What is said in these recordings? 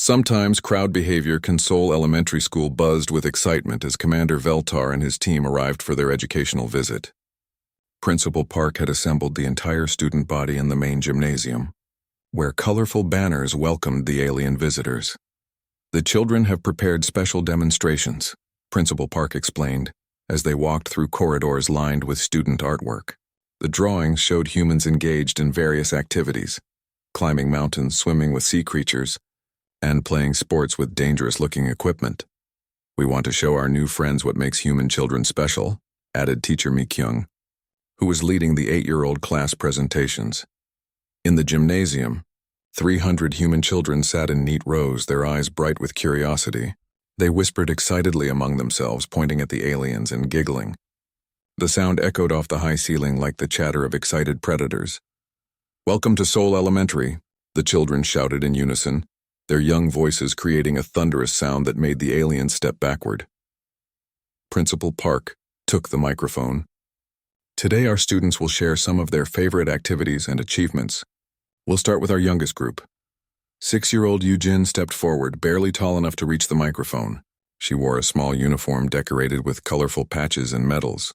Sometimes crowd behavior can Seoul Elementary School buzzed with excitement as Commander Veltar and his team arrived for their educational visit. Principal Park had assembled the entire student body in the main gymnasium, where colorful banners welcomed the alien visitors. The children have prepared special demonstrations, Principal Park explained, as they walked through corridors lined with student artwork. The drawings showed humans engaged in various activities, climbing mountains, swimming with sea creatures, and playing sports with dangerous-looking equipment. We want to show our new friends what makes human children special, added teacher Mi Kyung, who was leading the 8-year-old class presentations. In the gymnasium, 300 human children sat in neat rows, their eyes bright with curiosity. They whispered excitedly among themselves, pointing at the aliens and giggling. The sound echoed off the high ceiling like the chatter of excited predators. "Welcome to Seoul Elementary," the children shouted in unison, their young voices creating a thunderous sound that made the aliens step backward. Principal Park took the microphone. "Today our students will share some of their favorite activities and achievements. We'll start with our youngest group." 6-year-old Yujin stepped forward, barely tall enough to reach the microphone. She wore a small uniform decorated with colorful patches and medals.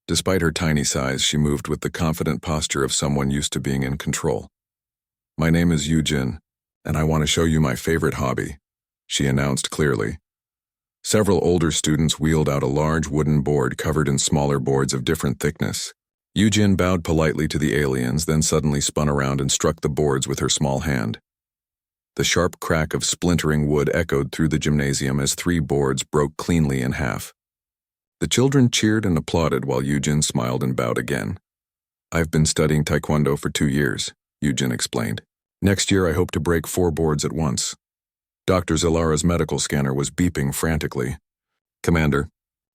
Despite her tiny size, she moved with the confident posture of someone used to being in control. "My name is Yujin, and I want to show you my favorite hobby," she announced clearly. Several older students wheeled out a large wooden board covered in smaller boards of different thickness. Yujin bowed politely to the aliens, then suddenly spun around and struck the boards with her small hand. The sharp crack of splintering wood echoed through the gymnasium as 3 boards broke cleanly in half. The children cheered and applauded while Yujin smiled and bowed again. "I've been studying Taekwondo for 2 years, Yujin explained. "Next year I hope to break 4 boards at once." Dr. Zalara's medical scanner was beeping frantically. "Commander,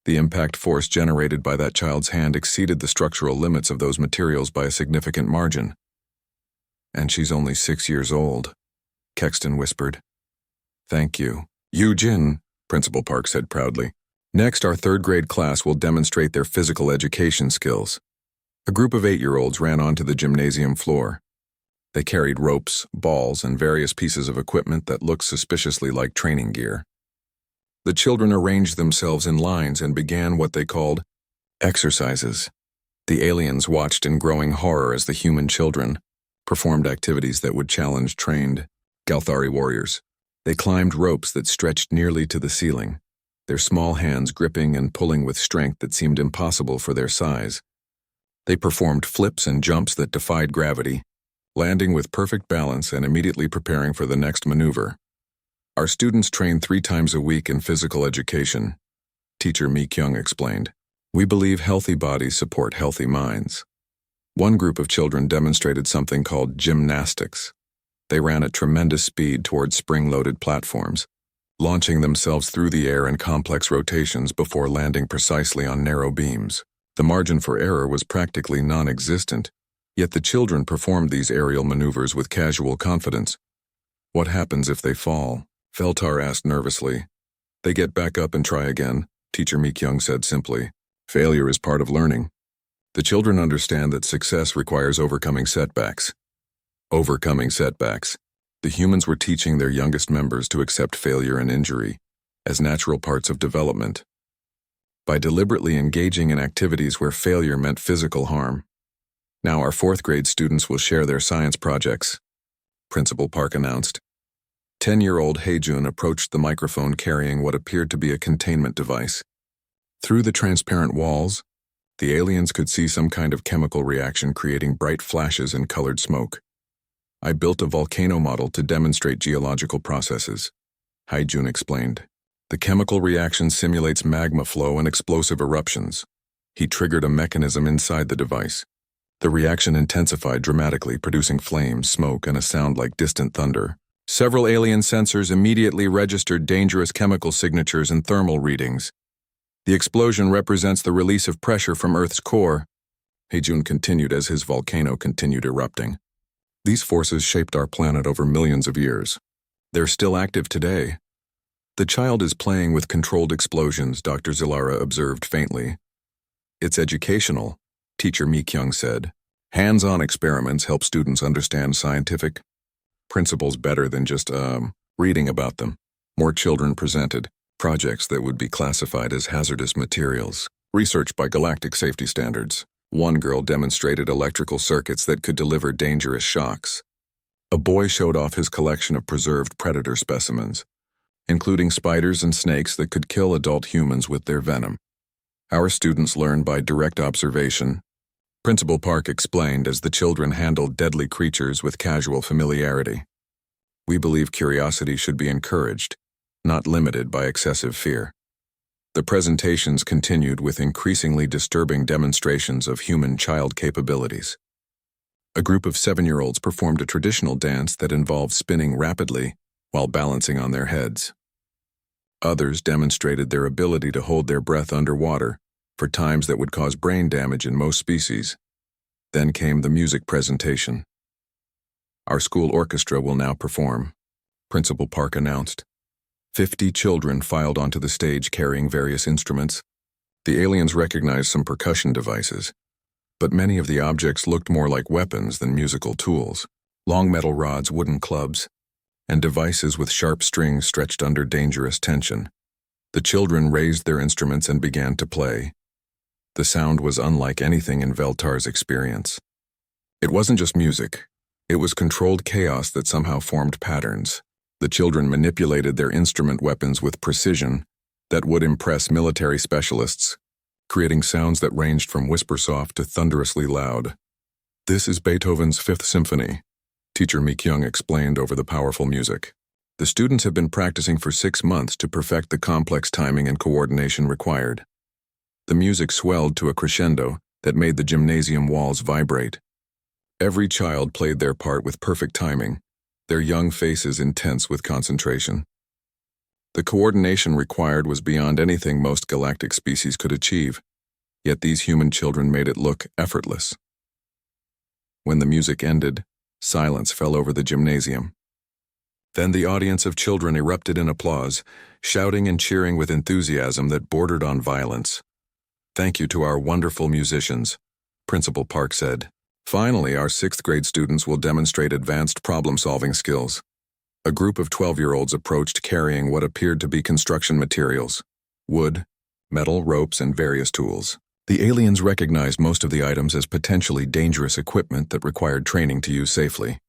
the impact force generated by that child's hand exceeded the structural limits of those materials by a significant margin." "And she's only 6 years old," Kexton whispered. "Thank you, Yujin," Principal Park said proudly. "Next, our 3rd grade class will demonstrate their physical education skills." A group of 8-year-olds ran onto the gymnasium floor. They carried ropes, balls, and various pieces of equipment that looked suspiciously like training gear. The children arranged themselves in lines and began what they called exercises. The aliens watched in growing horror as the human children performed activities that would challenge trained Galthari warriors. They climbed ropes that stretched nearly to the ceiling, their small hands gripping and pulling with strength that seemed impossible for their size. They performed flips and jumps that defied gravity, landing with perfect balance and immediately preparing for the next maneuver. "Our students train 3 times a week in physical education," teacher Mi Kyung explained. "We believe healthy bodies support healthy minds." One group of children demonstrated something called gymnastics. They ran at tremendous speed towards spring-loaded platforms, launching themselves through the air in complex rotations before landing precisely on narrow beams. The margin for error was practically non-existent, yet the children performed these aerial maneuvers with casual confidence. "What happens if they fall?" Veltar asked nervously. "They get back up and try again," teacher Mi Kyung said simply. "Failure is part of learning." The children understand that success requires overcoming setbacks. Overcoming setbacks. The humans were teaching their youngest members to accept failure and injury as natural parts of development. By deliberately engaging in activities where failure meant physical harm. "Now our 4th grade students will share their science projects," Principal Park announced. 10-year-old Haejun approached the microphone carrying what appeared to be a containment device. Through the transparent walls, the aliens could see some kind of chemical reaction creating bright flashes and colored smoke. "I built a volcano model to demonstrate geological processes," Haejun explained. "The chemical reaction simulates magma flow and explosive eruptions." He triggered a mechanism inside the device. The reaction intensified dramatically, producing flames, smoke, and a sound like distant thunder. Several alien sensors immediately registered dangerous chemical signatures and thermal readings. "The explosion represents the release of pressure from Earth's core," Haejun continued as his volcano continued erupting. "These forces shaped our planet over millions of years. They're still active today." "The child is playing with controlled explosions," Dr. Zalara observed faintly. "It's educational," teacher Mi Kyung said. "Hands-on experiments help students understand scientific principles better than just Reading about them, more children presented projects that would be classified as hazardous materials, researched by galactic safety standards. One girl demonstrated electrical circuits that could deliver dangerous shocks. A boy showed off his collection of preserved predator specimens, including spiders and snakes that could kill adult humans with their venom. Our students learned by direct observation, Principal Park explained as the children handled deadly creatures with casual familiarity. We believe curiosity should be encouraged, not limited by excessive fear. The presentations continued with increasingly disturbing demonstrations of human child capabilities. A group of 7-year-olds performed a traditional dance that involved spinning rapidly while balancing on their heads. Others demonstrated their ability to hold their breath underwater for times that would cause brain damage in most species. Then came the music presentation. Our school orchestra will now perform, Principal Park announced. 50 children filed onto the stage carrying various instruments. The aliens recognized some percussion devices, but many of the objects looked more like weapons than musical tools. Long metal rods, wooden clubs, and devices with sharp strings stretched under dangerous tension. The children raised their instruments and began to play. The sound was unlike anything in Veltar's experience. It wasn't just music. It was controlled chaos that somehow formed patterns. The children manipulated their instrument weapons with precision that would impress military specialists, creating sounds that ranged from whisper-soft to thunderously loud. "This is Beethoven's Fifth Symphony," Teacher Mi-kyung explained over the powerful music. The students have been practicing for 6 months to perfect the complex timing and coordination required. The music swelled to a crescendo that made the gymnasium walls vibrate. Every child played their part with perfect timing, their young faces intense with concentration. The coordination required was beyond anything most galactic species could achieve, yet these human children made it look effortless. When the music ended, silence fell over the gymnasium. Then the audience of children erupted in applause, shouting and cheering with enthusiasm that bordered on violence. "Thank you to our wonderful musicians," Principal Park said. "Finally, our 6th grade students will demonstrate advanced problem-solving skills." A group of 12-year-olds approached carrying what appeared to be construction materials: wood, metal, ropes, and various tools. The aliens recognized most of the items as potentially dangerous equipment that required training to use safely.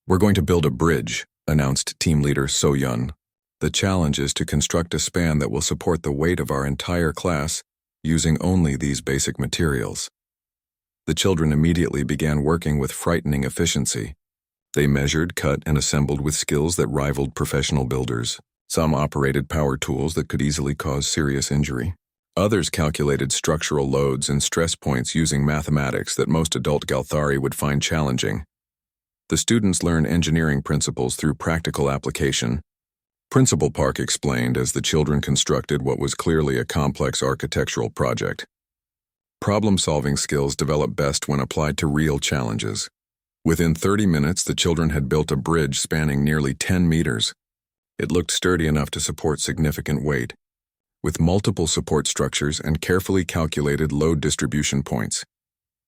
"We're going to build a bridge," announced team leader So-yun. "The challenge is to construct a span that will support the weight of our entire class using only these basic materials." The children immediately began working with frightening efficiency. They measured, cut, and assembled with skills that rivaled professional builders. Some operated power tools that could easily cause serious injury. Others calculated structural loads and stress points using mathematics that most adult Galthari would find challenging. The students learned engineering principles through practical application. Principal Park explained as the children constructed what was clearly a complex architectural project. Problem-solving skills develop best when applied to real challenges. Within 30 minutes, the children had built a bridge spanning nearly 10 meters. It looked sturdy enough to support significant weight, with multiple support structures and carefully calculated load distribution points.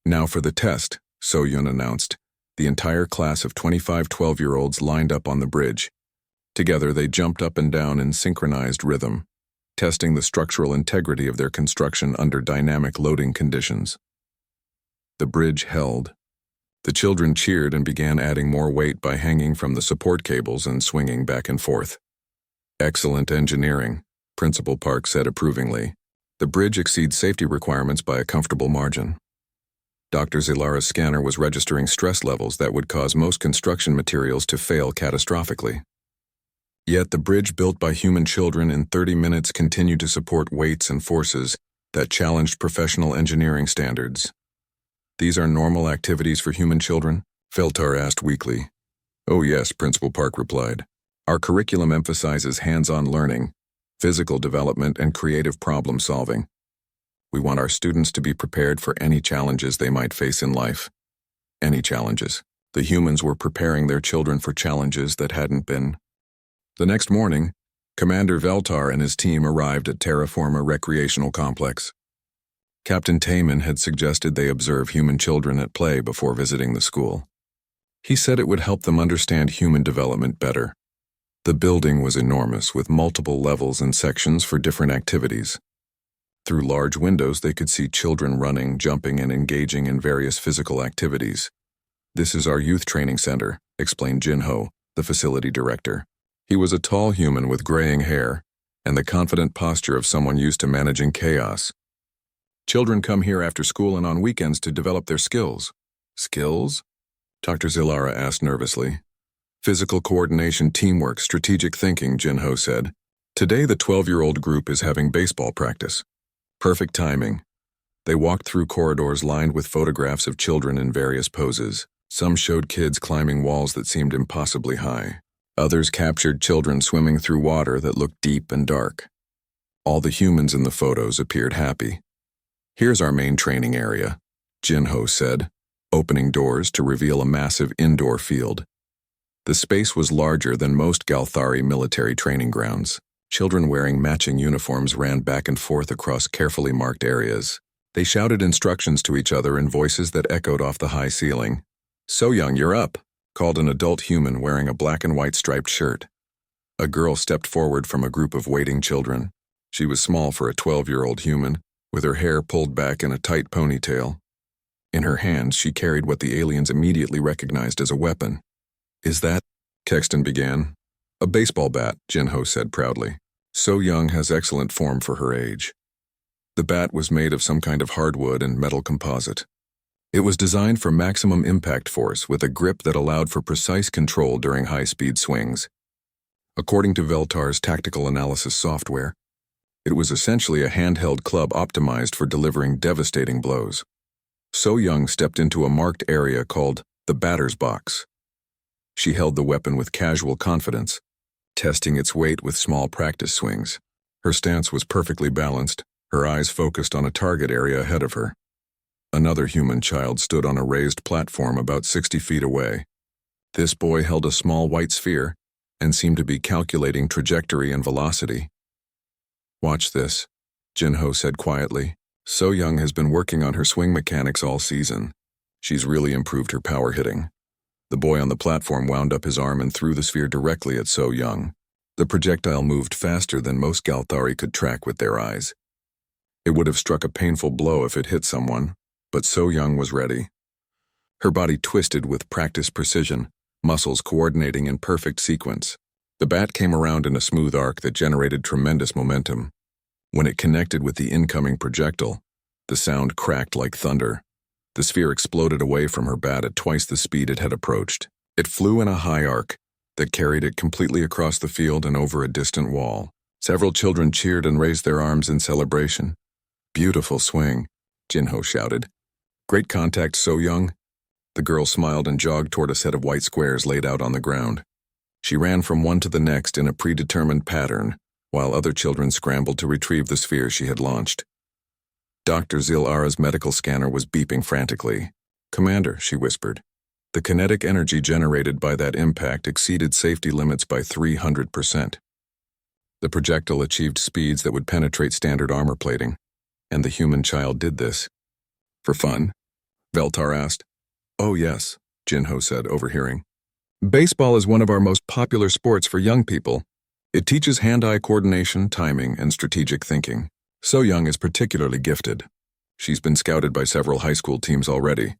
"Now for the test," So-yun announced. The entire class of 25 12-year-olds lined up on the bridge. Together, they jumped up and down in synchronized rhythm, testing the structural integrity of their construction under dynamic loading conditions. The bridge held. The children cheered and began adding more weight by hanging from the support cables and swinging back and forth. "Excellent engineering," Principal Park said approvingly. "The bridge exceeds safety requirements by a comfortable margin." Dr. Zilara's scanner was registering stress levels that would cause most construction materials to fail catastrophically. Yet the bridge built by human children in 30 minutes continued to support weights and forces that challenged professional engineering standards. "These are normal activities for human children?" Veltar asked weakly. "Oh yes," Principal Park replied. "Our curriculum emphasizes hands-on learning, physical development, and creative problem-solving. We want our students to be prepared for any challenges they might face in life." Any challenges. The humans were preparing their children for challenges that hadn't been. The next morning, Commander Veltar and his team arrived at Terraforma Recreational Complex. Captain Taman had suggested they observe human children at play before visiting the school. He said it would help them understand human development better. The building was enormous, with multiple levels and sections for different activities. Through large windows, they could see children running, jumping, and engaging in various physical activities. "This is our youth training center," explained Jin-Ho, the facility director. He was a tall human with graying hair and the confident posture of someone used to managing chaos. "Children come here after school and on weekends to develop their skills." "Skills?" Dr. Zilara asked nervously. "Physical coordination, teamwork, strategic thinking," Jin-Ho said. "Today the 12-year-old group is having baseball practice." Perfect timing. They walked through corridors lined with photographs of children in various poses. Some showed kids climbing walls that seemed impossibly high. Others captured children swimming through water that looked deep and dark. All the humans in the photos appeared happy. "Here's our main training area," Jin-Ho said, opening doors to reveal a massive indoor field. The space was larger than most Galthari military training grounds. Children wearing matching uniforms ran back and forth across carefully marked areas. They shouted instructions to each other in voices that echoed off the high ceiling. "So Young, you're up," called an adult human wearing a black and white striped shirt. A girl stepped forward from a group of waiting children. She was small for a 12-year-old human, with her hair pulled back in a tight ponytail. In her hands, she carried what the aliens immediately recognized as a weapon. "Is that?" Kexton began. "A baseball bat," Jin-Ho said proudly. "So Young has excellent form for her age." The bat was made of some kind of hardwood and metal composite. It was designed for maximum impact force with a grip that allowed for precise control during high-speed swings. According to Veltar's tactical analysis software, it was essentially a handheld club optimized for delivering devastating blows. So Young stepped into a marked area called the batter's box. She held the weapon with casual confidence, testing its weight with small practice swings. Her stance was perfectly balanced, her eyes focused on a target area ahead of her. Another human child stood on a raised platform about 60 feet away. This boy held a small white sphere and seemed to be calculating trajectory and velocity. "Watch this," Jin-Ho said quietly. "So Young has been working on her swing mechanics all season. She's really improved her power hitting." The boy on the platform wound up his arm and threw the sphere directly at So Young. The projectile moved faster than most Galthari could track with their eyes. It would have struck a painful blow if it hit someone, but So Young was ready. Her body twisted with practiced precision, muscles coordinating in perfect sequence. The bat came around in a smooth arc that generated tremendous momentum. When it connected with the incoming projectile, the sound cracked like thunder. The sphere exploded away from her bat at twice the speed it had approached. It flew in a high arc that carried it completely across the field and over a distant wall. Several children cheered and raised their arms in celebration. "Beautiful swing," Jin-Ho shouted. "Great contact, So Young." The girl smiled and jogged toward a set of white squares laid out on the ground. She ran from one to the next in a predetermined pattern, while other children scrambled to retrieve the sphere she had launched. Dr. Zilara's medical scanner was beeping frantically. "Commander," she whispered, "the kinetic energy generated by that impact exceeded safety limits by 300%. The projectile achieved speeds that would penetrate standard armor plating, and the human child did this." "For fun?" Veltar asked. "Oh yes," Jin-Ho said, overhearing. "Baseball is one of our most popular sports for young people. It teaches hand-eye coordination, timing, and strategic thinking. So Young is particularly gifted. She's been scouted by several high school teams already."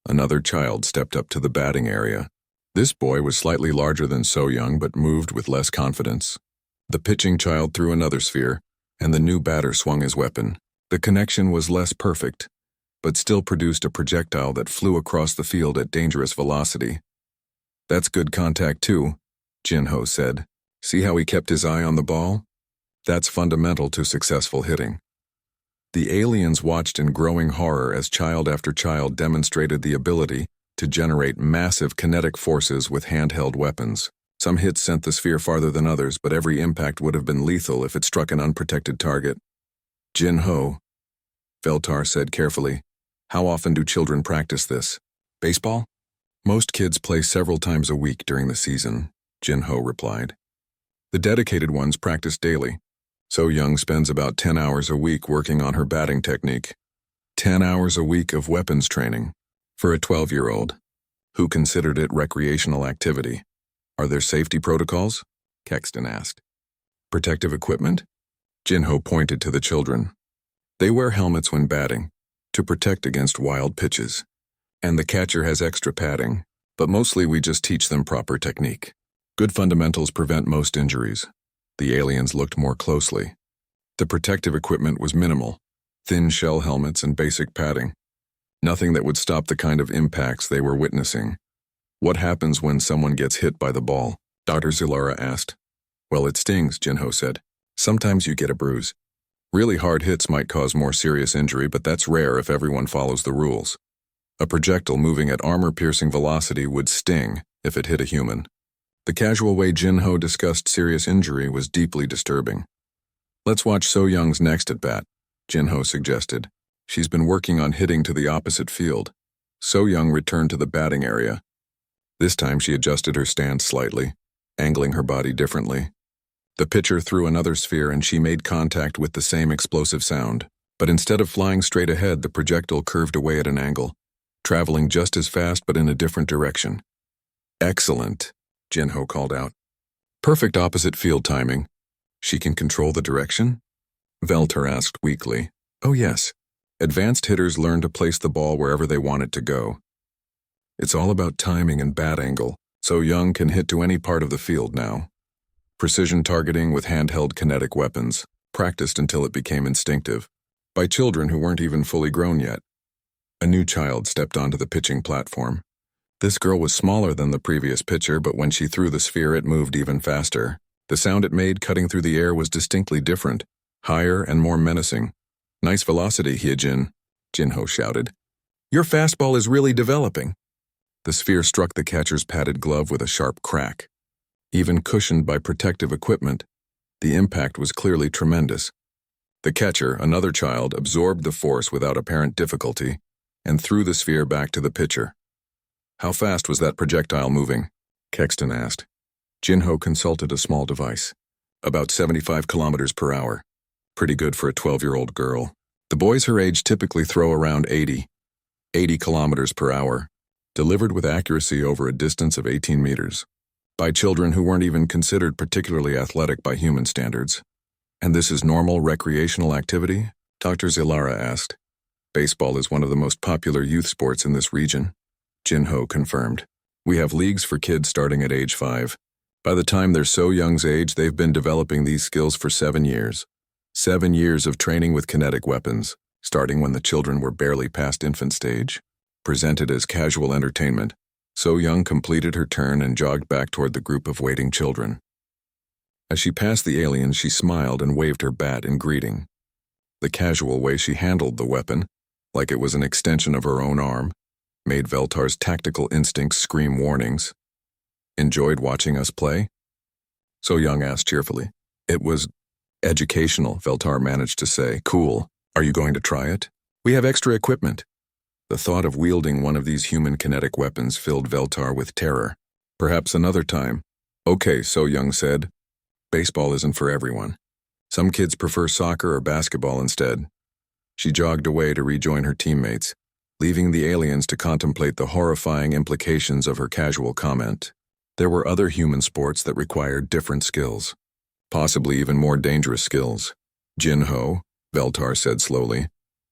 Another child stepped up to the batting area. This boy was slightly larger than So Young but moved with less confidence. The pitching child threw another sphere, and the new batter swung his weapon. The connection was less perfect, but still produced a projectile that flew across the field at dangerous velocity. "That's good contact too," Jin-Ho said. "See how he kept his eye on the ball? That's fundamental to successful hitting." The aliens watched in growing horror as child after child demonstrated the ability to generate massive kinetic forces with handheld weapons. Some hits sent the sphere farther than others, but every impact would have been lethal if it struck an unprotected target. "Jin-Ho," Veltar said carefully, "how often do children practice this?" "Baseball? Most kids play several times a week during the season," Jin-Ho replied. "The dedicated ones practice daily. So Young spends about 10 hours a week working on her batting technique. 10 hours a week of weapons training for a 12-year-old who considered it recreational activity. Are there safety protocols?" Kexton asked. Protective equipment? Jinho pointed to the children. They wear helmets when batting, to protect against wild pitches. And the catcher has extra padding, but mostly we just teach them proper technique. Good fundamentals prevent most injuries. The aliens looked more closely. The protective equipment was minimal, thin shell helmets and basic padding. Nothing that would stop the kind of impacts they were witnessing. What happens when someone gets hit by the ball? Dr. Zilara asked. Well, it stings, Jinho said. Sometimes you get a bruise. Really hard hits might cause more serious injury, but that's rare if everyone follows the rules. A projectile moving at armor-piercing velocity would sting if it hit a human. The casual way Jinho discussed serious injury was deeply disturbing. Let's watch So Young's next at bat, Jinho suggested. She's been working on hitting to the opposite field. So Young returned to the batting area. This time she adjusted her stance slightly, angling her body differently. The pitcher threw another sphere and she made contact with the same explosive sound. But instead of flying straight ahead, the projectile curved away at an angle, traveling just as fast but in a different direction. Excellent, Jinho called out. Perfect opposite field timing. She can control the direction? Veltar asked weakly. Oh yes. Advanced hitters learn to place the ball wherever they want it to go. It's all about timing and bat angle, so Young can hit to any part of the field now. Precision targeting with handheld kinetic weapons, practiced until it became instinctive, by children who weren't even fully grown yet. A new child stepped onto the pitching platform. This girl was smaller than the previous pitcher, but when she threw the sphere, it moved even faster. The sound it made cutting through the air was distinctly different, higher and more menacing. Nice velocity, Hyejin, Jinho shouted. Your fastball is really developing. The sphere struck the catcher's padded glove with a sharp crack. Even cushioned by protective equipment, the impact was clearly tremendous. The catcher, another child, absorbed the force without apparent difficulty and threw the sphere back to the pitcher. How fast was that projectile moving? Kexton asked. Jinho consulted a small device. About 75 kilometers per hour. Pretty good for a 12-year-old girl. The boys her age typically throw around 80 kilometers per hour, delivered with accuracy over a distance of 18 meters. By children who weren't even considered particularly athletic by human standards. And this is normal recreational activity? Dr. Zilara asked. Baseball is one of the most popular youth sports in this region. Jinho confirmed. We have leagues for kids starting at age 5. By the time they're So Young's age, they've been developing these skills for 7 years. 7 years of training with kinetic weapons, starting when the children were barely past infant stage. Presented as casual entertainment, So Young completed her turn and jogged back toward the group of waiting children. As she passed the aliens, she smiled and waved her bat in greeting. The casual way she handled the weapon, like it was an extension of her own arm, made Veltar's tactical instincts scream warnings. Enjoyed watching us play? So Young asked cheerfully. It was educational, Veltar managed to say. Cool. Are you going to try it? We have extra equipment. The thought of wielding one of these human kinetic weapons filled Veltar with terror. Perhaps another time. Okay, So Young said. Baseball isn't for everyone. Some kids prefer soccer or basketball instead. She jogged away to rejoin her teammates, leaving the aliens to contemplate the horrifying implications of her casual comment. There were other human sports that required different skills, possibly even more dangerous skills. Jinho, Veltar said slowly.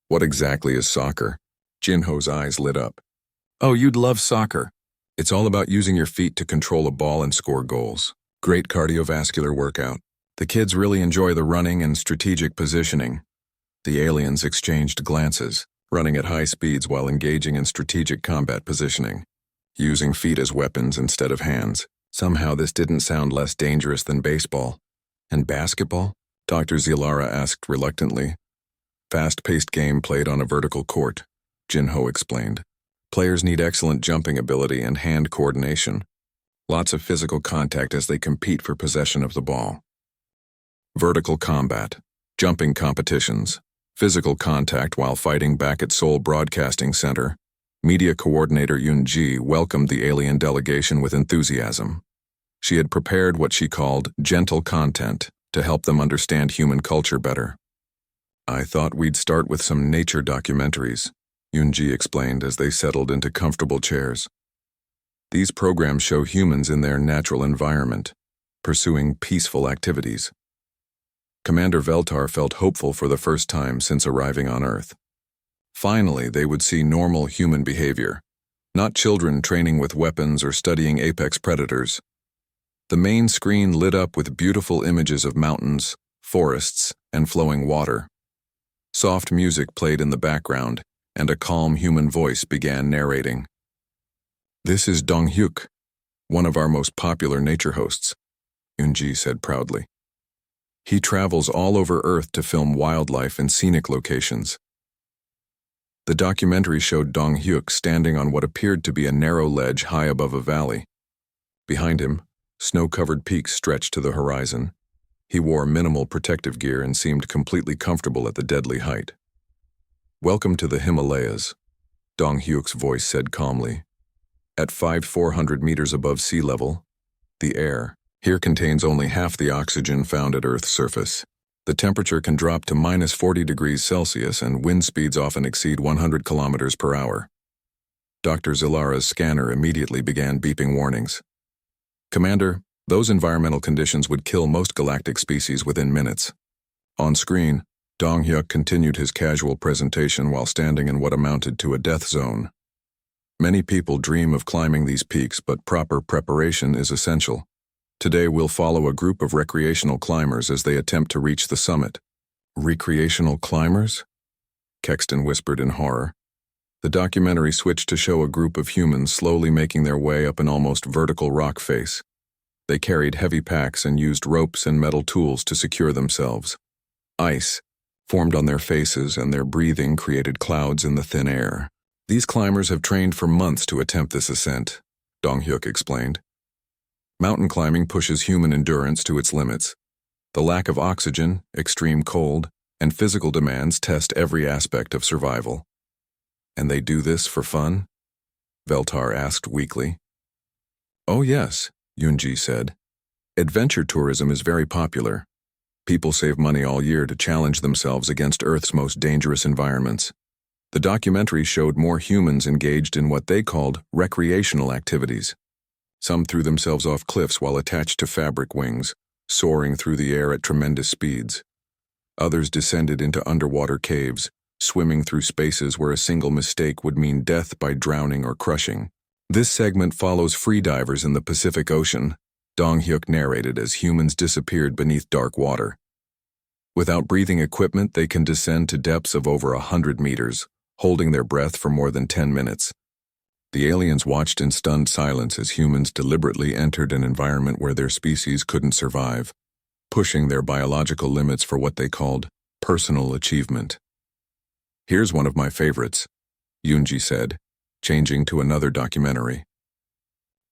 What exactly is soccer? Jinho's eyes lit up. Oh, you'd love soccer. It's all about using your feet to control a ball and score goals. Great cardiovascular workout. The kids really enjoy the running and strategic positioning. The aliens exchanged glances, running at high speeds while engaging in strategic combat positioning, using feet as weapons instead of hands. Somehow this didn't sound less dangerous than baseball. And basketball? Dr. Zilara asked reluctantly. Fast-paced game played on a vertical court, Jinho explained. Players need excellent jumping ability and hand coordination. Lots of physical contact as they compete for possession of the ball. Vertical combat, jumping competitions, physical contact while fighting back at Seoul Broadcasting Center. Media coordinator Yoon-ji welcomed the alien delegation with enthusiasm. She had prepared what she called gentle content to help them understand human culture better. I thought we'd start with some nature documentaries, Yoon-ji explained as they settled into comfortable chairs. These programs show humans in their natural environment, pursuing peaceful activities. Commander Veltar felt hopeful for the first time since arriving on Earth. Finally, they would see normal human behavior, not children training with weapons or studying apex predators. The main screen lit up with beautiful images of mountains, forests, and flowing water. Soft music played in the background, and a calm human voice began narrating. "This is Dong Hyuk, one of our most popular nature hosts," Yoonji said proudly. "He travels all over Earth to film wildlife and scenic locations." The documentary showed Dong Hyuk standing on what appeared to be a narrow ledge high above a valley. Behind him, snow-covered peaks stretched to the horizon. He wore minimal protective gear and seemed completely comfortable at the deadly height. "Welcome to the Himalayas," Dong Hyuk's voice said calmly. "At 400 meters above sea level, the air here contains only half the oxygen found at Earth's surface. The temperature can drop to -40 degrees Celsius and wind speeds often exceed 100 kilometers per hour." Dr. Zilara's scanner immediately began beeping warnings. "Commander, those environmental conditions would kill most galactic species within minutes." On screen, Dong Hyuk continued his casual presentation while standing in what amounted to a death zone. "Many people dream of climbing these peaks, but proper preparation is essential. Today we'll follow a group of recreational climbers as they attempt to reach the summit." "Recreational climbers?" Kexton whispered in horror. The documentary switched to show a group of humans slowly making their way up an almost vertical rock face. They carried heavy packs and used ropes and metal tools to secure themselves. Ice formed on their faces, and their breathing created clouds in the thin air. "These climbers have trained for months to attempt this ascent," Dong Hyuk explained. "Mountain climbing pushes human endurance to its limits. The lack of oxygen, extreme cold, and physical demands test every aspect of survival." "And they do this for fun?" Veltar asked weakly. "Oh yes," Yoonji said. "Adventure tourism is very popular. People save money all year to challenge themselves against Earth's most dangerous environments." The documentary showed more humans engaged in what they called recreational activities. Some threw themselves off cliffs while attached to fabric wings, soaring through the air at tremendous speeds. Others descended into underwater caves, swimming through spaces where a single mistake would mean death by drowning or crushing. "This segment follows freedivers in the Pacific Ocean," Dong Hyuk narrated as humans disappeared beneath dark water. Without breathing equipment, they can descend to depths of over 100 meters, holding their breath for more than 10 minutes. The aliens watched in stunned silence as humans deliberately entered an environment where their species couldn't survive, pushing their biological limits for what they called personal achievement. "Here's one of my favorites," Yoonji said, changing to another documentary.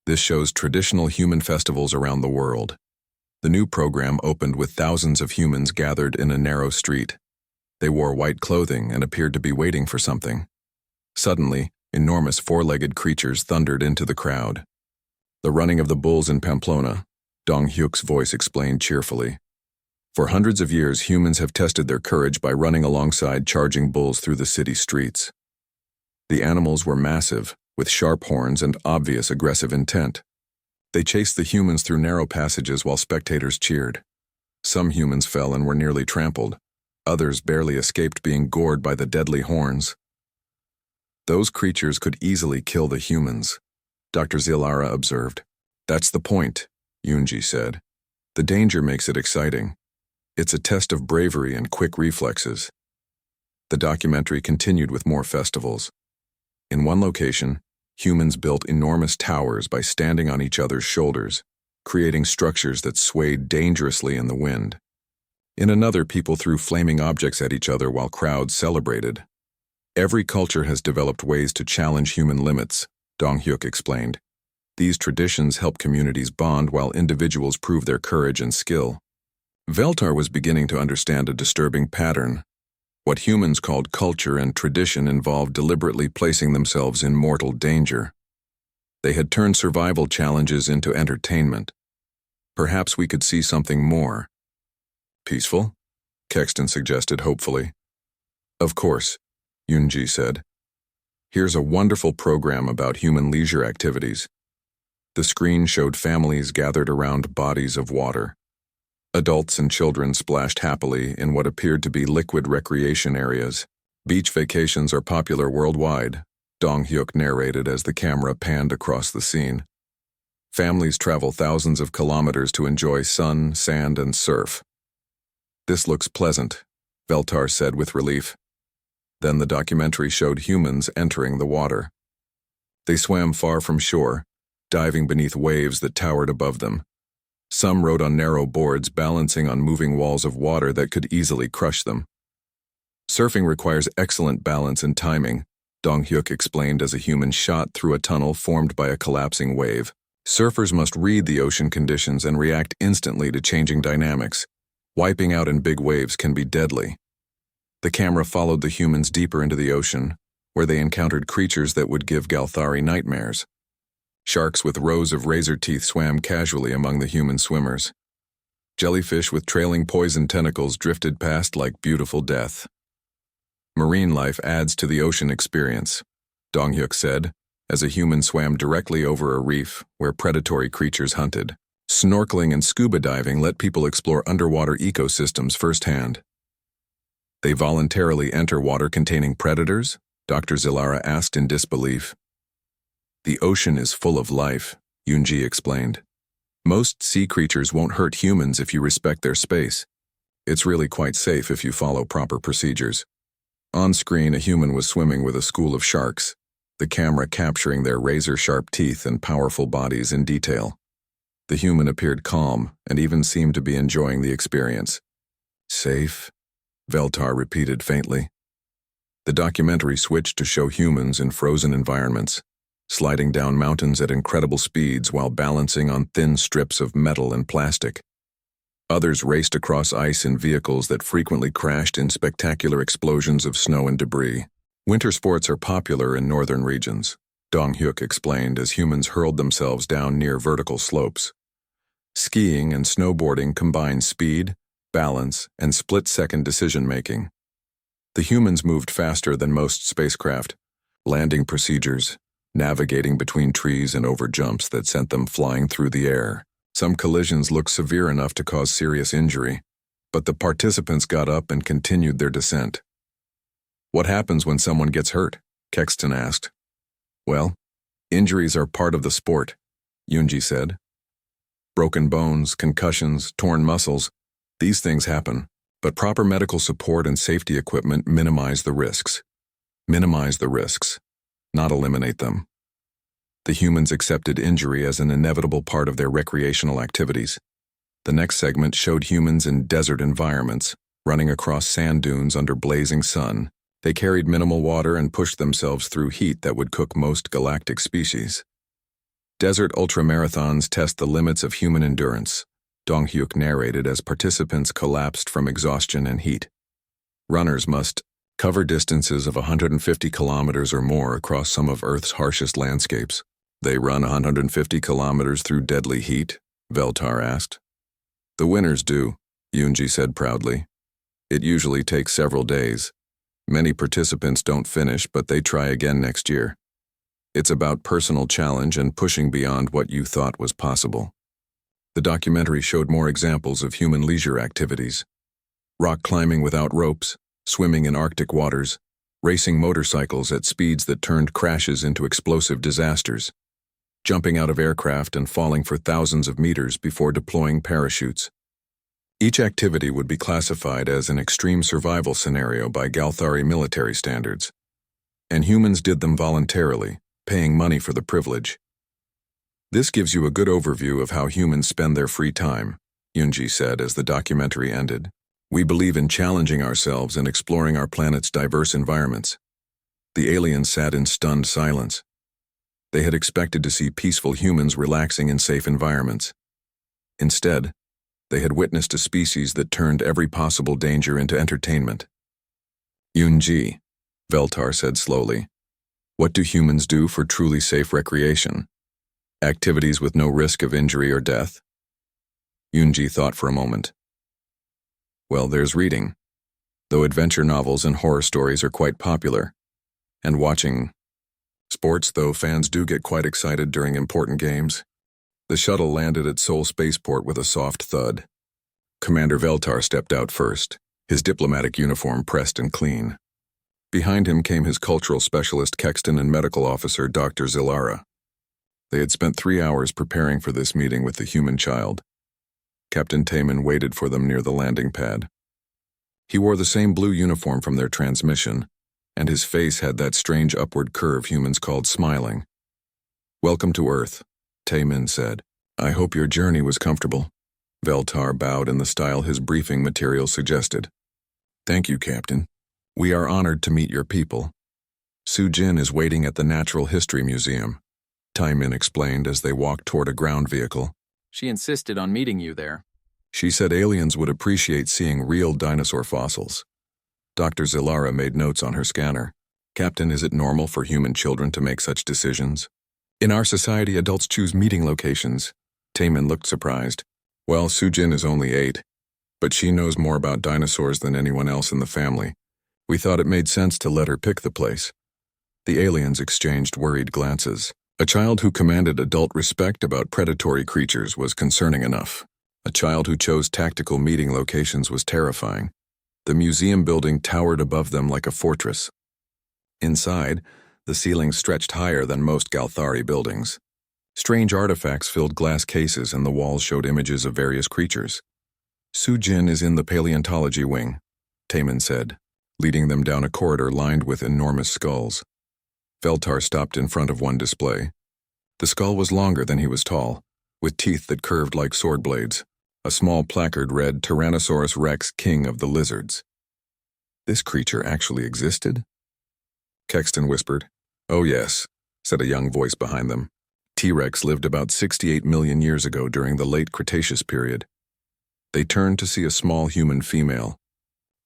This shows traditional human festivals around the world. The new program opened with thousands of humans gathered in a narrow street. They wore white clothing and appeared to be waiting for something. Suddenly, enormous four-legged creatures thundered into the crowd. "The running of the bulls in Pamplona," Dong Hyuk's voice explained cheerfully. "For hundreds of years, humans have tested their courage by running alongside charging bulls through the city streets. The animals were massive, with sharp horns and obvious aggressive intent. They chased the humans through narrow passages while spectators cheered. Some humans fell and were nearly trampled. Others barely escaped being gored by the deadly horns. Those creatures could easily kill the humans," Dr. Zilara observed. "That's the point," Yoonji said. "The danger makes it exciting. It's a test of bravery and quick reflexes." The documentary continued with more festivals. In one location, humans built enormous towers by standing on each other's shoulders, creating structures that swayed dangerously in the wind. In another, people threw flaming objects at each other while crowds celebrated. "Every culture has developed ways to challenge human limits," Dong Hyuk explained. "These traditions help communities bond while individuals prove their courage and skill." Veltar was beginning to understand a disturbing pattern. What humans called culture and tradition involved deliberately placing themselves in mortal danger. They had turned survival challenges into entertainment. Perhaps we could see something more. "Peaceful?" Kexton suggested hopefully. "Of course," Yoonji said. "Here's a wonderful program about human leisure activities. The screen showed families gathered around bodies of water. Adults and children splashed happily in what appeared to be liquid recreation areas. Beach vacations are popular worldwide, Dong-hyuk narrated as the camera panned across the scene. Families travel thousands of kilometers to enjoy sun, sand, and surf. This looks pleasant, Veltar said with relief. Then the documentary showed humans entering the water. They swam far from shore, diving beneath waves that towered above them. Some rode on narrow boards balancing on moving walls of water that could easily crush them. Surfing requires excellent balance and timing, Dong-hyuk explained as a human shot through a tunnel formed by a collapsing wave. Surfers must read the ocean conditions and react instantly to changing dynamics. Wiping out in big waves can be deadly. The camera followed the humans deeper into the ocean, where they encountered creatures that would give Galthari nightmares. Sharks with rows of razor teeth swam casually among the human swimmers. Jellyfish with trailing poison tentacles drifted past like beautiful death. Marine life adds to the ocean experience, Dong-hyuk said, as a human swam directly over a reef where predatory creatures hunted. Snorkeling and scuba diving let people explore underwater ecosystems firsthand. They voluntarily enter water containing predators? Dr. Zilara asked in disbelief. The ocean is full of life, Yoonji explained. Most sea creatures won't hurt humans if you respect their space. It's really quite safe if you follow proper procedures. On screen, a human was swimming with a school of sharks, the camera capturing their razor-sharp teeth and powerful bodies in detail. The human appeared calm and even seemed to be enjoying the experience. Safe? Veltar repeated faintly. The documentary switched to show humans in frozen environments, sliding down mountains at incredible speeds while balancing on thin strips of metal and plastic. Others raced across ice in vehicles that frequently crashed in spectacular explosions of snow and debris. Winter sports are popular in northern regions, Dong-hyuk explained as humans hurled themselves down near vertical slopes. Skiing and snowboarding combine speed, balance, and split-second decision-making. The humans moved faster than most spacecraft, landing procedures, navigating between trees and over jumps that sent them flying through the air. Some collisions looked severe enough to cause serious injury, but the participants got up and continued their descent. What happens when someone gets hurt? Kexton asked. Well, injuries are part of the sport, Yoonji said. Broken bones, concussions, torn muscles, these things happen, but proper medical support and safety equipment minimize the risks. Minimize the risks, not eliminate them. The humans accepted injury as an inevitable part of their recreational activities. The next segment showed humans in desert environments, running across sand dunes under blazing sun. They carried minimal water and pushed themselves through heat that would cook most galactic species. Desert ultramarathons test the limits of human endurance, Dong-hyuk narrated as participants collapsed from exhaustion and heat. Runners must cover distances of 150 kilometers or more across some of Earth's harshest landscapes. They run 150 kilometers through deadly heat? Veltar asked. The winners do, Yoonji said proudly. It usually takes several days. Many participants don't finish, but they try again next year. It's about personal challenge and pushing beyond what you thought was possible. The documentary showed more examples of human leisure activities. Rock climbing without ropes, swimming in Arctic waters, racing motorcycles at speeds that turned crashes into explosive disasters, jumping out of aircraft and falling for thousands of meters before deploying parachutes. Each activity would be classified as an extreme survival scenario by Galthari military standards. And humans did them voluntarily, paying money for the privilege. This gives you a good overview of how humans spend their free time, Yoonji said as the documentary ended. We believe in challenging ourselves and exploring our planet's diverse environments. The aliens sat in stunned silence. They had expected to see peaceful humans relaxing in safe environments. Instead, they had witnessed a species that turned every possible danger into entertainment. Yoonji, Veltar said slowly, what do humans do for truly safe recreation? Activities with no risk of injury or death? Yoonji thought for a moment. Well, there's reading, though adventure novels and horror stories are quite popular, and watching sports, though fans do get quite excited during important games. The shuttle landed at Seoul Spaceport with a soft thud. Commander Veltar stepped out first, his diplomatic uniform pressed and clean. Behind him came his cultural specialist Kexton and medical officer Dr. Zilara. They had spent 3 hours preparing for this meeting with the human child. Captain Taman waited for them near the landing pad. He wore the same blue uniform from their transmission, and his face had that strange upward curve humans called smiling. "Welcome to Earth," Taman said. "I hope your journey was comfortable." Veltar bowed in the style his briefing material suggested. "Thank you, Captain. We are honored to meet your people. Sujin is waiting at the Natural History Museum," Taman explained as they walked toward a ground vehicle. She insisted on meeting you there. She said aliens would appreciate seeing real dinosaur fossils. Dr. Zilara made notes on her scanner. "Captain, is it normal for human children to make such decisions?" "In our society, adults choose meeting locations." Taman looked surprised. "Well, Sujin is only 8, but she knows more about dinosaurs than anyone else in the family. We thought it made sense to let her pick the place." The aliens exchanged worried glances. A child who commanded adult respect about predatory creatures was concerning enough. A child who chose tactical meeting locations was terrifying. The museum building towered above them like a fortress. Inside, the ceiling stretched higher than most Galthari buildings. Strange artifacts filled glass cases and the walls showed images of various creatures. "Sujin is in the paleontology wing," Taman said, leading them down a corridor lined with enormous skulls. Veltar stopped in front of one display. The skull was longer than he was tall, with teeth that curved like sword blades. A small placard read Tyrannosaurus Rex, King of the Lizards. "This creature actually existed?" Kexton whispered. "Oh yes," said a young voice behind them. "T-Rex lived about 68 million years ago during the late Cretaceous period." They turned to see a small human female.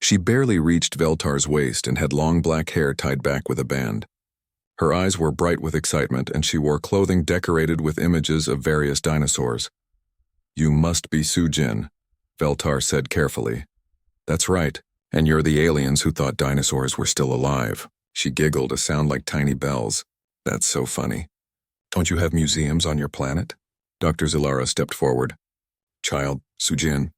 She barely reached Veltar's waist and had long black hair tied back with a band. Her eyes were bright with excitement, and she wore clothing decorated with images of various dinosaurs. "You must be Sujin," Veltar said carefully. "That's right, and you're the aliens who thought dinosaurs were still alive." She giggled, a sound like tiny bells. "That's so funny. Don't you have museums on your planet?" Dr. Zilara stepped forward. "Child, Sujin,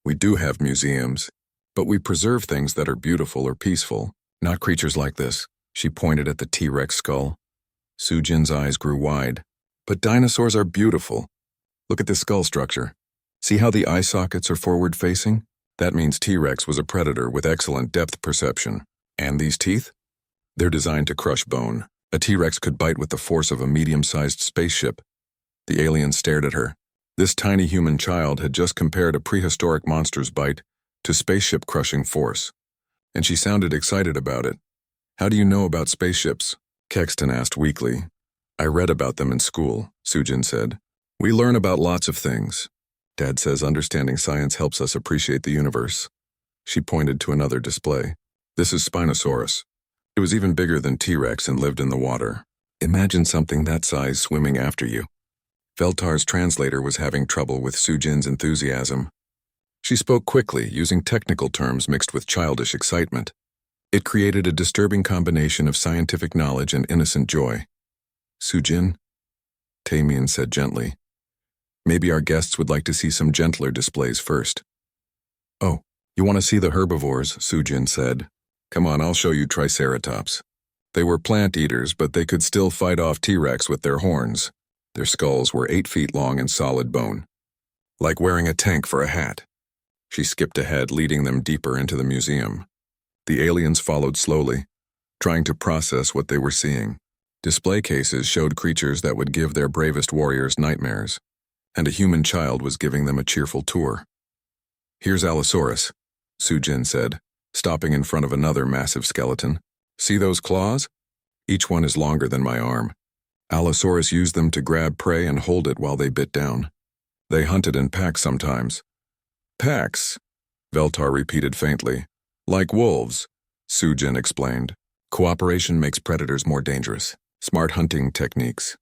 we do have museums, but we preserve things that are beautiful or peaceful, not creatures like this." She pointed at the T-Rex skull. Sujin's eyes grew wide. "But dinosaurs are beautiful. Look at this skull structure. See how the eye sockets are forward-facing? That means T-Rex was a predator with excellent depth perception. And these teeth? They're designed to crush bone. A T-Rex could bite with the force of a medium-sized spaceship." The alien stared at her. This tiny human child had just compared a prehistoric monster's bite to spaceship-crushing force. And she sounded excited about it. "How do you know about spaceships?" Kexton asked weakly. "I read about them in school," Sujin said. "We learn about lots of things. Dad says understanding science helps us appreciate the universe." She pointed to another display. "This is Spinosaurus. It was even bigger than T-Rex and lived in the water. Imagine something that size swimming after you." Veltar's translator was having trouble with Sujin's enthusiasm. She spoke quickly, using technical terms mixed with childish excitement. It created a disturbing combination of scientific knowledge and innocent joy. "Sujin," Taman said gently, "maybe our guests would like to see some gentler displays first." "Oh, you want to see the herbivores," Sujin said. "Come on, I'll show you Triceratops. They were plant eaters, but they could still fight off T-Rex with their horns. Their skulls were 8 feet long and solid bone. Like wearing a tank for a hat." She skipped ahead, leading them deeper into the museum. The aliens followed slowly, trying to process what they were seeing. Display cases showed creatures that would give their bravest warriors nightmares, and a human child was giving them a cheerful tour. "Here's Allosaurus," Sujin said, stopping in front of another massive skeleton. "See those claws? Each one is longer than my arm. Allosaurus used them to grab prey and hold it while they bit down. They hunted in packs sometimes." "Packs?" Veltar repeated faintly. "Like wolves," Sujin explained. "Cooperation makes predators more dangerous. Smart hunting techniques."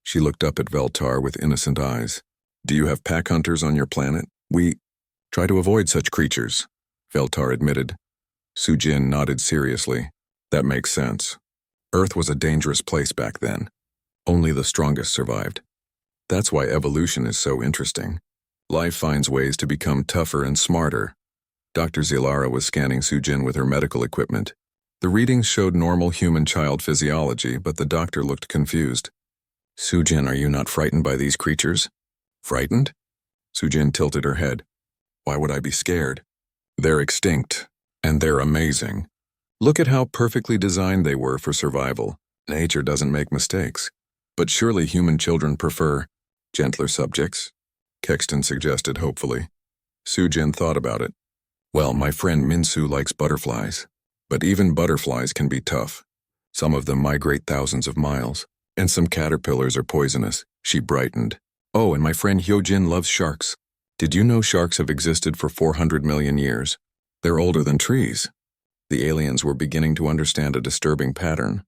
She looked up at Veltar with innocent eyes. "Do you have pack hunters on your planet?" "We try to avoid such creatures," Veltar admitted. Sujin nodded seriously. "That makes sense. Earth was a dangerous place back then. Only the strongest survived." That's why evolution is so interesting. Life finds ways to become tougher and smarter. Dr. Zilara was scanning Sujin with her medical equipment. The readings showed normal human-child physiology, but the doctor looked confused. Sujin, are you not frightened by these creatures? Frightened? Sujin tilted her head. Why would I be scared? They're extinct, and they're amazing. Look at how perfectly designed they were for survival. Nature doesn't make mistakes. But surely human children prefer gentler subjects? Kexton suggested hopefully. Sujin thought about it. Well, my friend Minsu likes butterflies. But even butterflies can be tough. Some of them migrate thousands of miles. And some caterpillars are poisonous. She brightened. Oh, and my friend Hyojin loves sharks. Did you know sharks have existed for 400 million years? They're older than trees. The aliens were beginning to understand a disturbing pattern.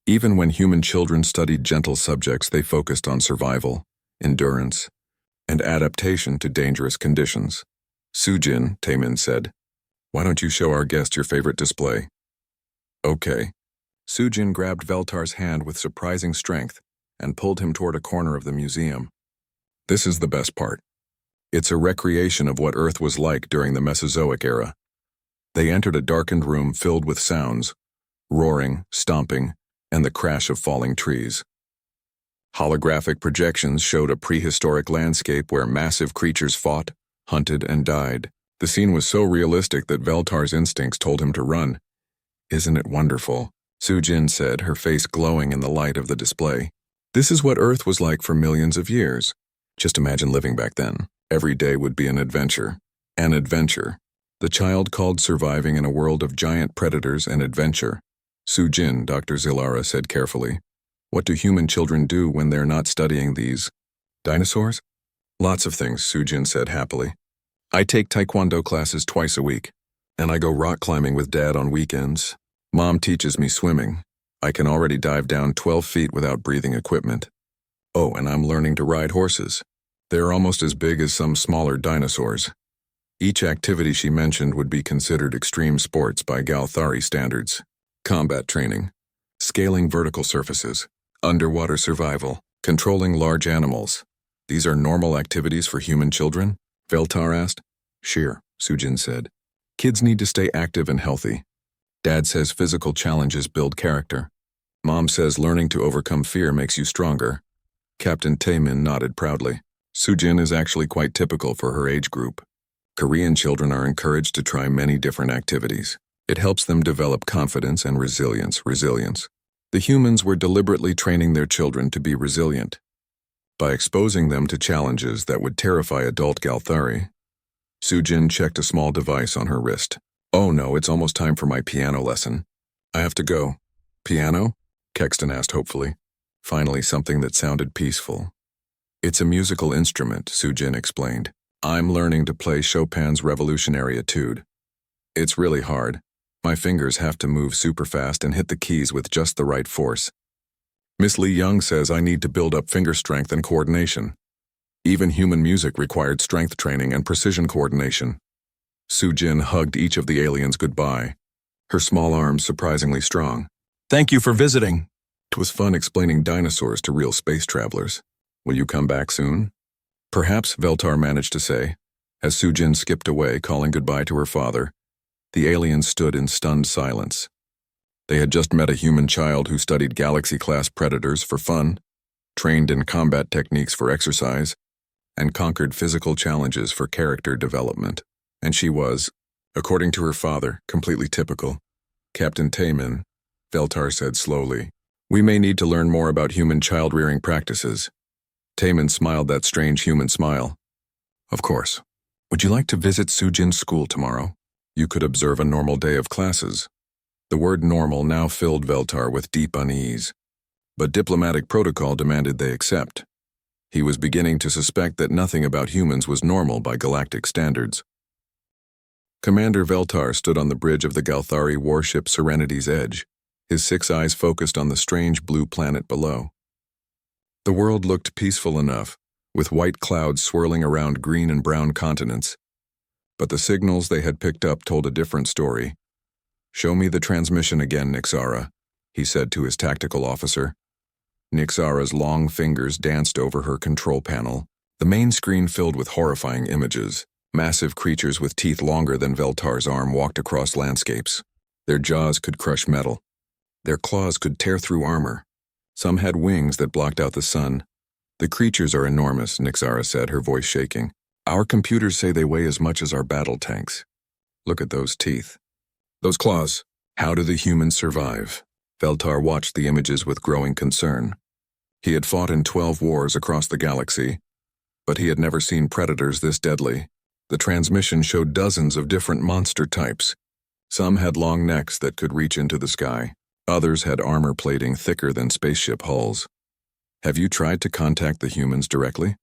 Even when human children studied gentle subjects, they focused on survival, endurance, and adaptation to dangerous conditions. Sujin, Taemin said, why don't you show our guest your favorite display? Okay. Sujin grabbed Veltar's hand with surprising strength and pulled him toward a corner of the museum. This is the best part. It's a recreation of what Earth was like during the Mesozoic era. They entered a darkened room filled with sounds, roaring, stomping, and the crash of falling trees. Holographic projections showed a prehistoric landscape where massive creatures fought, hunted, and died. The scene was so realistic that Veltar's instincts told him to run. Isn't it wonderful? Sujin said, her face glowing in the light of the display. This is what Earth was like for millions of years. Just imagine living back then. Every day would be an adventure. An adventure. The child called surviving in a world of giant predators and adventure. Sujin, Dr. Zilara said carefully. What do human children do when they're not studying these dinosaurs? Lots of things, Sujin said happily. I take taekwondo classes twice a week, and I go rock climbing with Dad on weekends. Mom teaches me swimming. I can already dive down 12 feet without breathing equipment. Oh, and I'm learning to ride horses. They're almost as big as some smaller dinosaurs. Each activity she mentioned would be considered extreme sports by Galthari standards. Combat training, scaling vertical surfaces, underwater survival, controlling large animals. These are normal activities for human children? Veltar asked. Sure, Sujin said. Kids need to stay active and healthy. Dad says physical challenges build character. Mom says learning to overcome fear makes you stronger. Captain Taemin nodded proudly. Sujin is actually quite typical for her age group. Korean children are encouraged to try many different activities. It helps them develop confidence and resilience. The humans were deliberately training their children to be resilient. By exposing them to challenges that would terrify adult Galthari, Sujin checked a small device on her wrist. Oh no, it's almost time for my piano lesson. I have to go. Piano? Kexton asked hopefully. Finally, something that sounded peaceful. It's a musical instrument, Sujin explained. I'm learning to play Chopin's Revolutionary Etude. It's really hard. My fingers have to move super fast and hit the keys with just the right force. Miss Lee Young says I need to build up finger strength and coordination. Even human music required strength training and precision coordination. Sujin hugged each of the aliens goodbye, her small arms surprisingly strong. Thank you for visiting. It was fun explaining dinosaurs to real space travelers. Will you come back soon? Perhaps, Veltar managed to say, as Sujin skipped away, calling goodbye to her father. The aliens stood in stunned silence. They had just met a human child who studied galaxy-class predators for fun, trained in combat techniques for exercise, and conquered physical challenges for character development. And she was, according to her father, completely typical. Captain Taemin, Veltar said slowly, we may need to learn more about human child-rearing practices. Taemin smiled that strange human smile. Of course. Would you like to visit Sujin's school tomorrow? You could observe a normal day of classes. The word normal now filled Veltar with deep unease. But diplomatic protocol demanded they accept. He was beginning to suspect that nothing about humans was normal by galactic standards. Commander Veltar stood on the bridge of the Galthari warship Serenity's Edge, his 6 eyes focused on the strange blue planet below. The world looked peaceful enough, with white clouds swirling around green and brown continents. But the signals they had picked up told a different story. Show me the transmission again, Nixara, he said to his tactical officer. Nixara's long fingers danced over her control panel. The main screen filled with horrifying images. Massive creatures with teeth longer than Veltar's arm walked across landscapes. Their jaws could crush metal. Their claws could tear through armor. Some had wings that blocked out the sun. The creatures are enormous, Nixara said, her voice shaking. Our computers say they weigh as much as our battle tanks. Look at those teeth. Those claws. How do the humans survive? Veltar watched the images with growing concern. He had fought in 12 wars across the galaxy, but he had never seen predators this deadly. The transmission showed dozens of different monster types. Some had long necks that could reach into the sky. Others had armor plating thicker than spaceship hulls. Have you tried to contact the humans directly?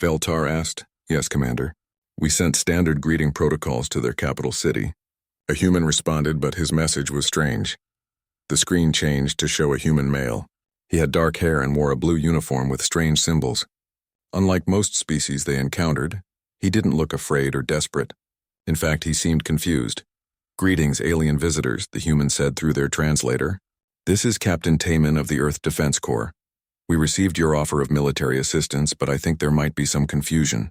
Veltar asked. Yes, Commander. We sent standard greeting protocols to their capital city. A human responded, but his message was strange. The screen changed to show a human male. He had dark hair and wore a blue uniform with strange symbols. Unlike most species they encountered, he didn't look afraid or desperate. In fact, he seemed confused. Greetings, alien visitors, the human said through their translator. This is Captain Taman of the Earth Defense Corps. We received your offer of military assistance, but I think there might be some confusion.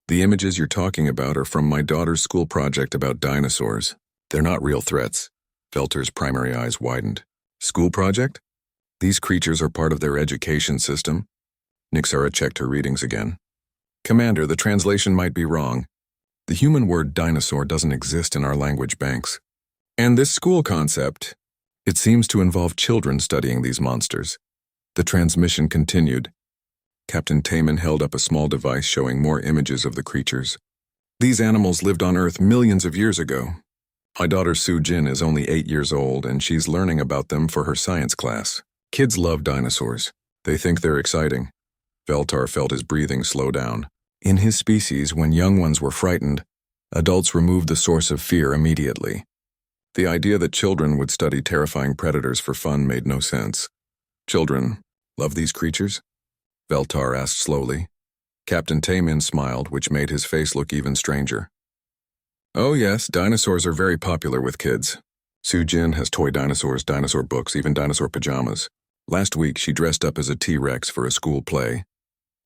The images you're talking about are from my daughter's school project about dinosaurs. They're not real threats. Veltar's primary eyes widened. School project? These creatures are part of their education system. Nixara checked her readings again. Commander, the translation might be wrong. The human word dinosaur doesn't exist in our language banks. And this school concept, it seems to involve children studying these monsters. The transmission continued. Captain Taman held up a small device showing more images of the creatures. These animals lived on Earth millions of years ago. My daughter Su Jin is only 8 years old, and she's learning about them for her science class. Kids love dinosaurs. They think they're exciting. Veltar felt his breathing slow down. In his species, when young ones were frightened, adults removed the source of fear immediately. The idea that children would study terrifying predators for fun made no sense. Children love these creatures? Veltar asked slowly. Captain Taman smiled, which made his face look even stranger. Oh yes, dinosaurs are very popular with kids. Su Jin has toy dinosaurs, dinosaur books, even dinosaur pajamas. Last week she dressed up as a T-Rex for a school play.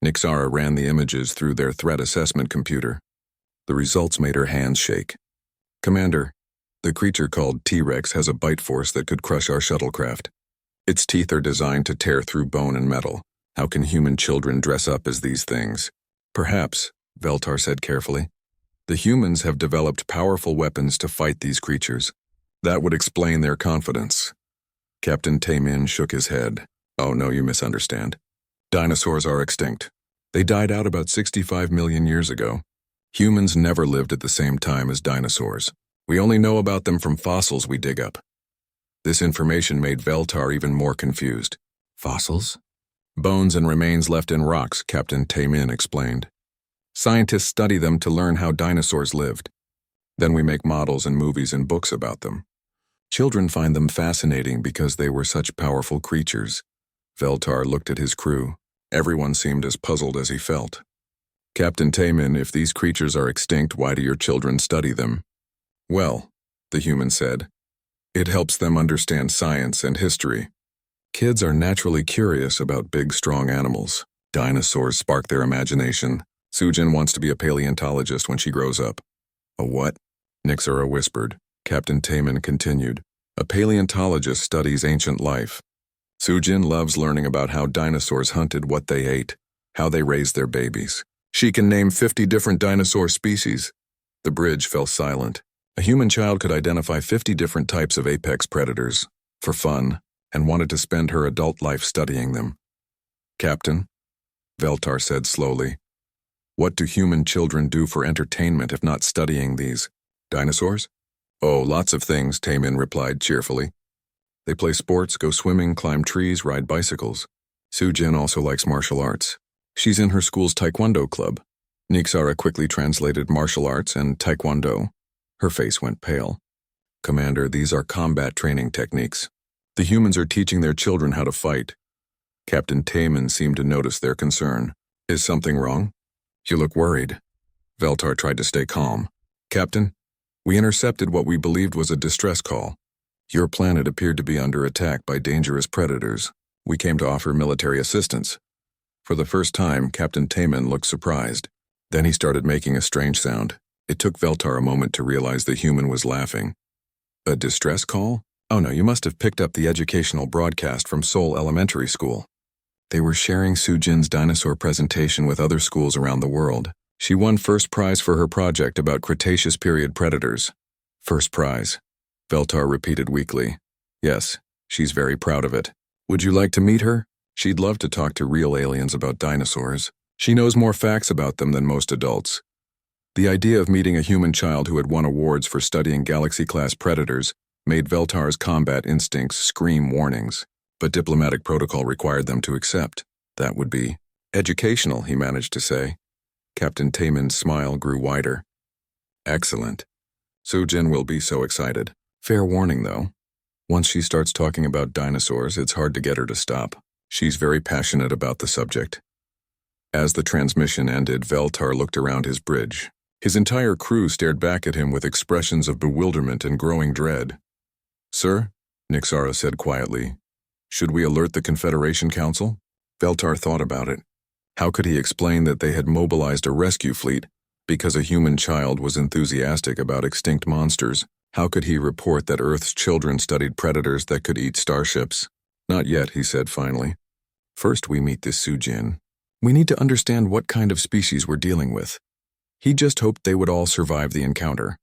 Nixara ran the images through their threat assessment computer. The results made her hands shake. Commander, the creature called T-Rex has a bite force that could crush our shuttlecraft. Its teeth are designed to tear through bone and metal. How can human children dress up as these things? Perhaps, Veltar said carefully. The humans have developed powerful weapons to fight these creatures. That would explain their confidence. Captain Taman shook his head. Oh no, you misunderstand. Dinosaurs are extinct. They died out about 65 million years ago. Humans never lived at the same time as dinosaurs. We only know about them from fossils we dig up. This information made Veltar even more confused. Fossils? Bones and remains left in rocks, Captain Taman explained. Scientists study them to learn how dinosaurs lived. Then we make models and movies and books about them. Children find them fascinating because they were such powerful creatures. Veltar looked at his crew. Everyone seemed as puzzled as he felt. Captain Taman, if these creatures are extinct, why do your children study them? Well, the human said, it helps them understand science and history. Kids are naturally curious about big, strong animals. Dinosaurs spark their imagination. Su Jin wants to be a paleontologist when she grows up. A what? Nixara whispered. Captain Taman continued. A paleontologist studies ancient life. Su Jin loves learning about how dinosaurs hunted, what they ate, how they raised their babies. She can name 50 different dinosaur species. The bridge fell silent. A human child could identify 50 different types of apex predators, for fun, and wanted to spend her adult life studying them. Captain, Veltar said slowly, what do human children do for entertainment if not studying these dinosaurs? Oh, lots of things, Taman replied cheerfully. They play sports, go swimming, climb trees, ride bicycles. Su Jin also likes martial arts. She's in her school's taekwondo club. Nixara quickly translated martial arts and taekwondo. Her face went pale. Commander, these are combat training techniques. The humans are teaching their children how to fight. Captain Taman seemed to notice their concern. Is something wrong? You look worried. Veltar tried to stay calm. Captain, we intercepted what we believed was a distress call. Your planet appeared to be under attack by dangerous predators. We came to offer military assistance. For the first time, Captain Taman looked surprised. Then he started making a strange sound. It took Veltar a moment to realize the human was laughing. A distress call? Oh no, you must have picked up the educational broadcast from Seoul Elementary School. They were sharing Sujin's dinosaur presentation with other schools around the world. She won first prize for her project about Cretaceous period predators. First prize. Veltar repeated weakly. Yes, she's very proud of it. Would you like to meet her? She'd love to talk to real aliens about dinosaurs. She knows more facts about them than most adults. The idea of meeting a human child who had won awards for studying galaxy-class predators made Veltar's combat instincts scream warnings, but diplomatic protocol required them to accept. That would be educational, he managed to say. Captain Taman's smile grew wider. Excellent. Sujin will be so excited. Fair warning, though. Once she starts talking about dinosaurs, it's hard to get her to stop. She's very passionate about the subject. As the transmission ended, Veltar looked around his bridge. His entire crew stared back at him with expressions of bewilderment and growing dread. Sir, Nixara said quietly, should we alert the Confederation Council? Veltar thought about it. How could he explain that they had mobilized a rescue fleet because a human child was enthusiastic about extinct monsters? How could he report that Earth's children studied predators that could eat starships? Not yet, he said finally. First we meet this Sujin. We need to understand what kind of species we're dealing with. He just hoped they would all survive the encounter.